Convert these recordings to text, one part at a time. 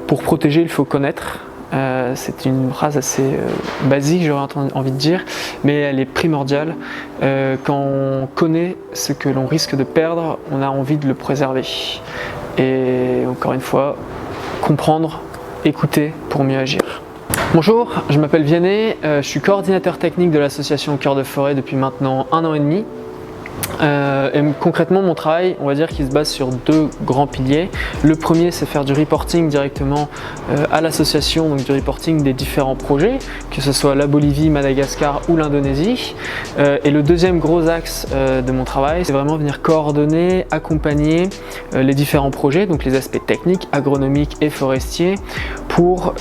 Pour protéger, il faut connaître. C'est une phrase assez basique, j'aurais envie de dire, mais elle est primordiale. Quand on connaît ce que l'on risque de perdre, on a envie de le préserver. Et encore une fois, comprendre, écouter pour mieux agir. Bonjour, je m'appelle Vianney, je suis coordinateur technique de l'association Cœur de Forêt depuis maintenant 1 an et demi. Et concrètement, mon travail, on va dire qu'il se base sur 2 grands piliers. Le premier, c'est faire du reporting directement à l'association, donc du reporting des différents projets, que ce soit la Bolivie, Madagascar ou l'Indonésie. Et le deuxième gros axe de mon travail, c'est vraiment venir coordonner, accompagner les différents projets, donc les aspects techniques, agronomiques et forestiers, pour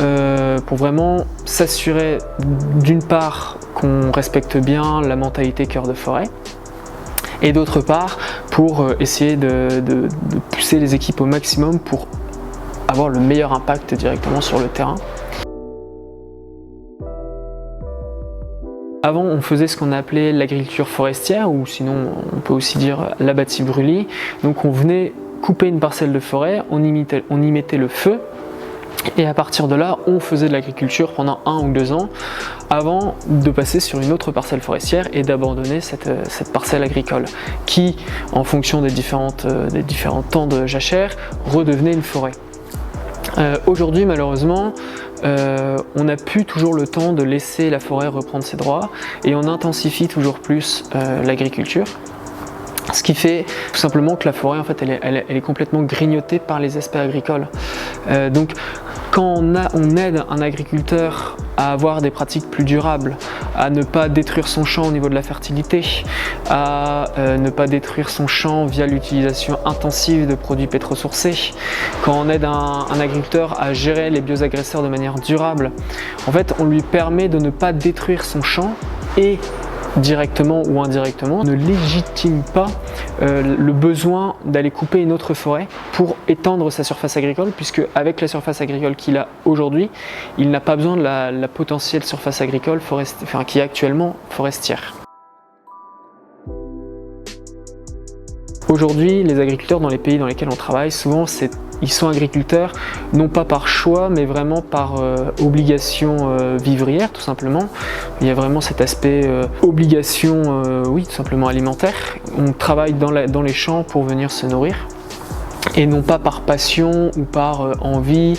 vraiment s'assurer d'une part qu'on respecte bien la mentalité Cœur de Forêt, et d'autre part pour essayer de pousser les équipes au maximum pour avoir le meilleur impact directement sur le terrain. Avant, on faisait ce qu'on appelait l'agriculture forestière, ou sinon on peut aussi dire l'abatis brûlis. Donc on venait couper une parcelle de forêt, on y mettait le feu, et à partir de là, on faisait de l'agriculture pendant 1 ou 2 ans avant de passer sur une autre parcelle forestière et d'abandonner cette parcelle agricole qui, en fonction des différents temps de jachère, redevenait une forêt. Aujourd'hui, malheureusement, on n'a plus toujours le temps de laisser la forêt reprendre ses droits et on intensifie toujours plus l'agriculture. Ce qui fait tout simplement que la forêt, en fait, elle est complètement grignotée par les aspects agricoles. Donc, quand on aide un agriculteur à avoir des pratiques plus durables, à ne pas détruire son champ au niveau de la fertilité, à ne pas détruire son champ via l'utilisation intensive de produits pétrosourcés, quand on aide un agriculteur à gérer les bioagresseurs de manière durable, en fait, on lui permet de ne pas détruire son champ et directement ou indirectement, ne légitime pas le besoin d'aller couper une autre forêt pour étendre sa surface agricole, puisque avec la surface agricole qu'il a aujourd'hui, il n'a pas besoin de la potentielle surface agricole qui est actuellement forestière. Aujourd'hui, les agriculteurs dans les pays dans lesquels on travaille, souvent ils sont agriculteurs non pas par choix, mais vraiment par obligation vivrière, tout simplement. Il y a vraiment cet aspect obligation, oui, tout simplement alimentaire. On travaille dans les champs pour venir se nourrir, et non pas par passion ou par envie,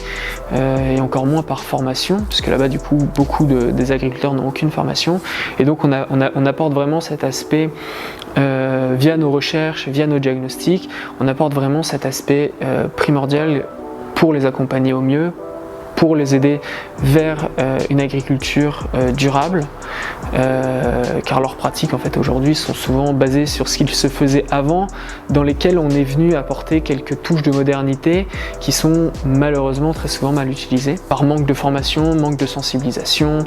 et encore moins par formation, parce que là-bas, du coup, beaucoup des agriculteurs n'ont aucune formation. Et donc, on apporte vraiment cet aspect via nos recherches, via nos diagnostics, on apporte vraiment cet aspect primordial pour les accompagner au mieux, pour les aider vers une agriculture durable, car leurs pratiques en fait aujourd'hui sont souvent basées sur ce qu'il se faisait avant, dans lesquelles on est venu apporter quelques touches de modernité qui sont malheureusement très souvent mal utilisées par manque de formation, manque de sensibilisation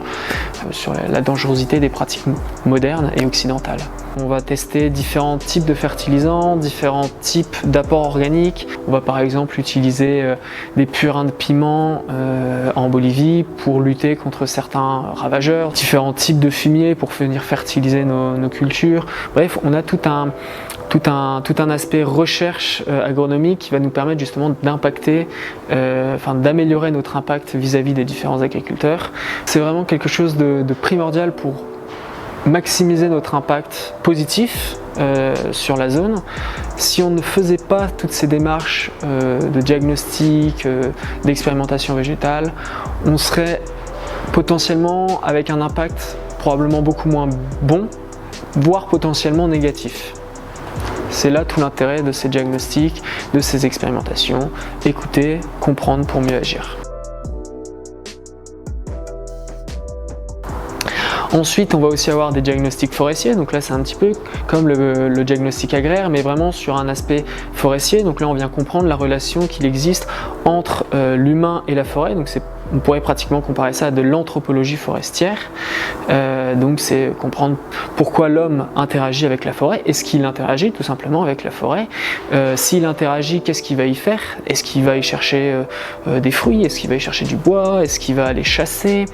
sur la dangerosité des pratiques modernes et occidentales. On va tester différents types de fertilisants, différents types d'apports organiques. On va par exemple utiliser des purins de piment en Bolivie pour lutter contre certains ravageurs, différents types de fumier pour venir fertiliser nos cultures. Bref, on a tout un aspect recherche agronomique qui va nous permettre justement d'impacter, d'améliorer notre impact vis-à-vis des différents agriculteurs. C'est vraiment quelque chose de primordial pour maximiser notre impact positif sur la zone. Si on ne faisait pas toutes ces démarches de diagnostic, d'expérimentation végétale, on serait potentiellement avec un impact probablement beaucoup moins bon, voire potentiellement négatif. C'est là tout l'intérêt de ces diagnostics, de ces expérimentations, écouter, comprendre pour mieux agir. Ensuite, on va aussi avoir des diagnostics forestiers, donc là c'est un petit peu comme le diagnostic agraire, mais vraiment sur un aspect forestier. Donc là on vient comprendre la relation qu'il existe entre l'humain et la forêt, donc c'est On pourrait pratiquement comparer ça à de l'anthropologie forestière. Donc c'est comprendre pourquoi l'homme interagit avec la forêt. Est-ce qu'il interagit tout simplement avec la forêt? S'il interagit, qu'est-ce qu'il va y faire? Est-ce qu'il va y chercher des fruits? Est-ce qu'il va y chercher du bois? Est-ce qu'il va aller chasser?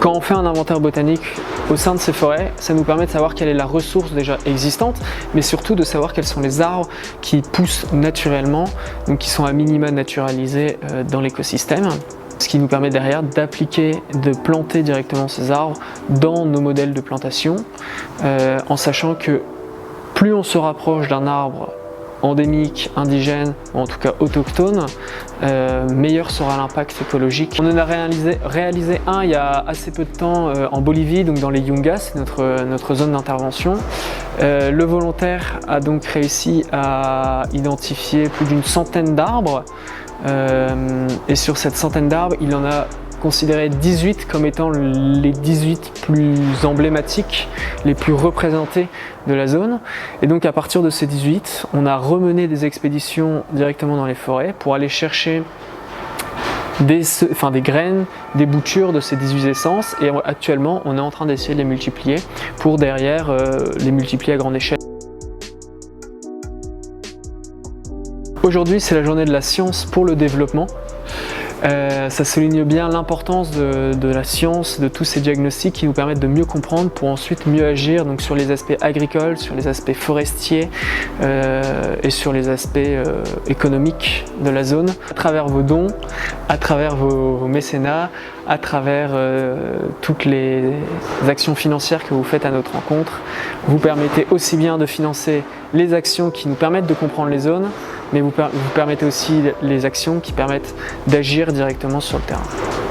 Quand on fait un inventaire botanique au sein de ces forêts, ça nous permet de savoir quelle est la ressource déjà existante, mais surtout de savoir quels sont les arbres qui poussent naturellement, donc qui sont à minima naturalisés dans l'écosystème. Ce qui nous permet derrière d'appliquer, de planter directement ces arbres dans nos modèles de plantation, en sachant que plus on se rapproche d'un arbre endémique, indigène, ou en tout cas autochtone, meilleur sera l'impact écologique. On en a réalisé un il y a assez peu de temps en Bolivie, donc dans les Yungas, notre zone d'intervention. Le volontaire a donc réussi à identifier plus d'une centaine d'arbres, et sur cette centaine d'arbres, il en a considéré 18 comme étant les 18 plus emblématiques, les plus représentés de la zone. Et donc à partir de ces 18, on a remené des expéditions directement dans les forêts pour aller chercher des graines, des boutures de ces 18 essences, et actuellement on est en train d'essayer de les multiplier pour derrière les multiplier à grande échelle. Aujourd'hui, c'est la journée de la science pour le développement. Ça souligne bien l'importance de la science, de tous ces diagnostics qui nous permettent de mieux comprendre pour ensuite mieux agir donc sur les aspects agricoles, sur les aspects forestiers et sur les aspects économiques de la zone. À travers vos dons, à travers vos mécénats, à travers toutes les actions financières que vous faites à notre rencontre, vous permettez aussi bien de financer les actions qui nous permettent de comprendre les zones, mais vous permettez aussi les actions qui permettent d'agir directement sur le terrain.